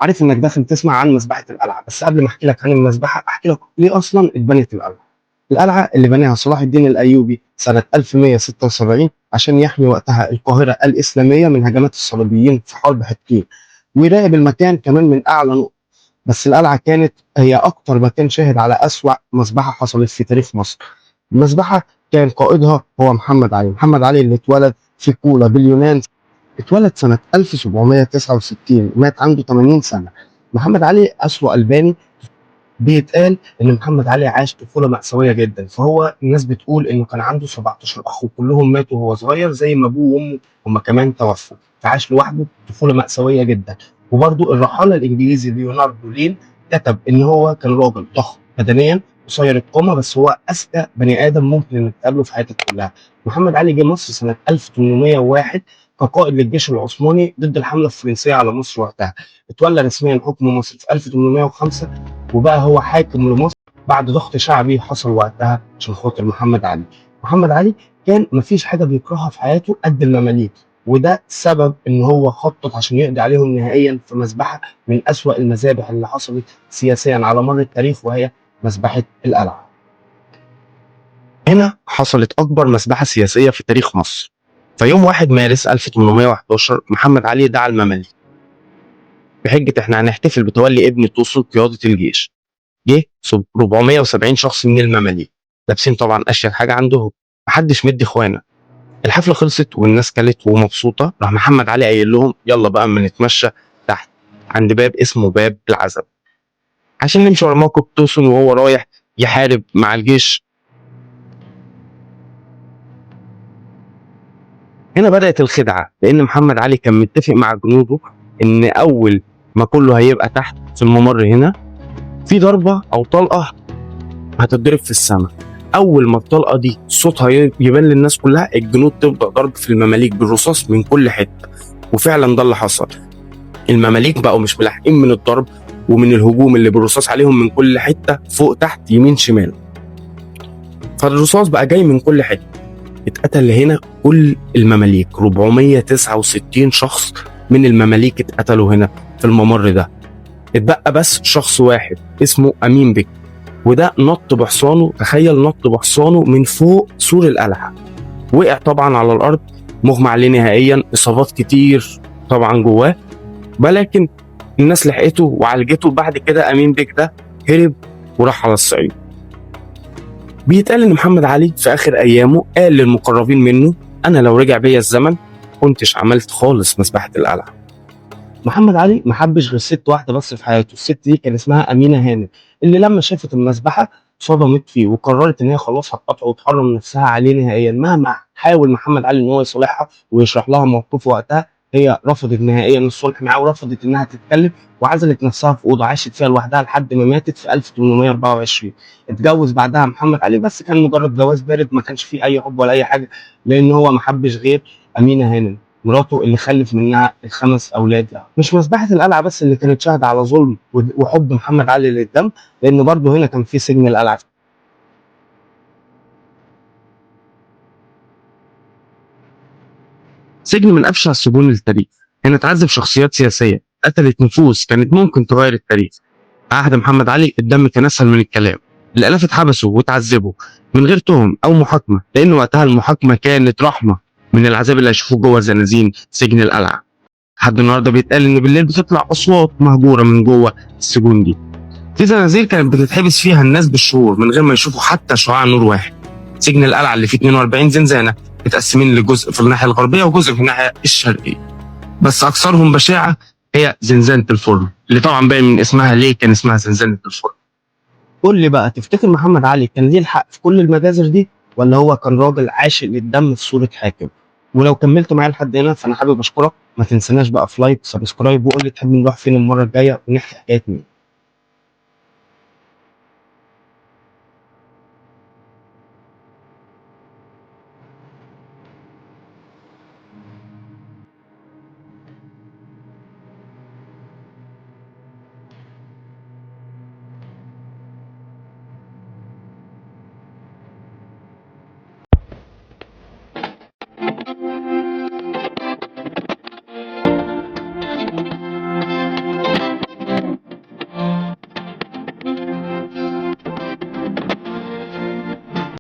عارف انك داخل تسمع عن مذبحه القلعه، بس قبل ما احكي لك عن المذبحه احكي لك ليه اصلا اتبنت القلعه. القلعه اللي بناها صلاح الدين الايوبي سنه 1176 عشان يحمي وقتها القاهره الاسلاميه من هجمات الصليبيين في حرب حطين، ويراقب المكان كمان من اعلى نقطه. بس القلعه كانت هي اكتر مكان شاهد على اسوأ مذبحه حصلت في تاريخ مصر. المذبحه كان قائدها هو محمد علي. محمد علي اللي اتولد في كولا باليونان، اتولد سنة 1769، مات عنده 80 سنة. محمد علي أسوأ ألباني. بيتقال إن محمد علي عاش طفولة مأساوية جدا، فهو الناس بتقول إنه كان عنده 17 أخ وكلهم ماتوا وهو صغير زي ما أبوه وأمه هما كمان توفوا، فعاش لوحده طفولة مأساوية جدا. وبرضه الرحالة الإنجليزي ليوناردو لين كتب إن هو كان راجل ضخم بدنيا قصير القامة، بس هو أذكى بني آدم ممكن إنك تقابله في حياتك كلها. محمد علي جه مصر سنة 1801 كقائد للجيش العثماني ضد الحملة الفرنسية على مصر وقتها. اتولى رسميا حكم مصر في 1805، وبقى هو حاكم لمصر بعد ضغط شعبي حصل وقتها عشان خاطر محمد علي. محمد علي كان مفيش حاجة بيكرهها في حياته قد المماليك، وده سبب ان هو خطط عشان يقضي عليهم نهائيا في مذبحة من أسوأ المذابح اللي حصلت سياسيا على مر التاريخ، وهي مذبحة القلعة. هنا حصلت أكبر مذبحة سياسية في تاريخ مصر. فيوم 1 مارس 1811 محمد علي دعا المماليك بحجة احنا هنحتفل بتولي ابن توسن قيادة الجيش. جه 470 شخص من المماليك لابسين طبعا اشيك حاجه عندهم، محدش مدي اخوانا. الحفله خلصت والناس كلت ومبسوطه، راح محمد علي قايل لهم يلا بقى اما نتمشى تحت عند باب اسمه باب العزب عشان نمشي ورا موكب توسن وهو رايح يحارب مع الجيش. هنا بدأت الخدعة، لأن محمد علي كان متفق مع جنوده إن أول ما كله هيبقى تحت في الممر هنا في ضربة أو طلقة هتتضرب في السماء. أول ما الطلقة دي صوتها يبان للناس كلها، الجنود تبدأ ضرب في المماليك بالرصاص من كل حتة. وفعلا ده اللي حصل. المماليك بقوا مش ملاحقين من الضرب ومن الهجوم اللي بالرصاص عليهم من كل حتة، فوق تحت يمين شمال، فالرصاص بقى جاي من كل حتة. اتقتل هنا كل المماليك، 469 شخص من المماليك اتقتلوا هنا في الممر ده. اتبقى بس شخص واحد اسمه أمين بك، وده نط بحصانه، تخيل نط بحصانه من فوق سور القلعة، وقع طبعا على الأرض مغمى عليه نهائيا، إصابات كتير طبعا جواه، ولكن الناس لحقته وعالجته. بعد كده أمين بك ده هرب وراح على الصعيد. بيتقال إن محمد علي في آخر أيامه قال للمقربين منه أنا لو رجع بيا الزمن كنتش عملت خالص مذبحة القلعة. محمد علي ما حبش غير ست واحده بس في حياته، الست دي كان اسمها امينه هانم، اللي لما شافت المذبحه صدمت فيه وقررت ان هي خلاص هتقطعه وتحرم نفسها عليه نهائيا. مهما حاول محمد علي ان هو يصالحها ويشرح لها موقفه وقتها، هي رفضت نهائيا الصلح معاه ورفضت انها تتكلم، وعزلت نفسها في اوضه عاشت فيها لوحدها لحد ما ماتت في 1824. اتجوز بعدها محمد علي، بس كان مجرد جواز بارد، ما كانش فيه اي حب ولا اي حاجه، لان هو ما حبش غير امينه هانم مراته اللي خلف منها الخمس اولاد. يعني مش مذبحه القلعه بس اللي كانت شاهده على ظلم وحب محمد علي للدم، لان برضه هنا كان في سجن القلعه. سجن من ابشع سجون التاريخ. هنا اتعذب شخصيات سياسيه قتلت نفوس كانت ممكن تغير التاريخ. عهد محمد علي الدم كان اسهل من الكلام. الالاف اتحبسوا واتعذبوا من غير تهم او محاكمه، لان وقتها المحاكمه كانت رحمه من العذاب اللي هيشوفوه جوه زنازين سجن القلعه. لحد النهارده بيتقال ان بالليل بتطلع اصوات مهجوره من جوه السجون دي. في زنازير كانت بتتحبس فيها الناس بالشهور من غير ما يشوفوا حتى شعاع نور واحد. سجن القلعه اللي فيه 42 زنزانه متقسمين لجزء في الناحيه الغربيه وجزء في الناحيه الشرقيه، بس اكثرهم بشاعه هي زنزانه الفرن، اللي طبعا باين من اسمها ليه كان اسمها زنزانه الفرن. قول لي بقى، تفتكر محمد علي كان ليه الحق في كل المجازر دي، ولا هو كان راجل عاشق للدم في صورة حاكم؟ ولو كملت معايا لحد هنا فانا حابب اشكرك. ما تنسناش بقى في لايك سبسكرايب، وقول لي تحب نروح فين المرة الجاية ونحكي حكاية مين.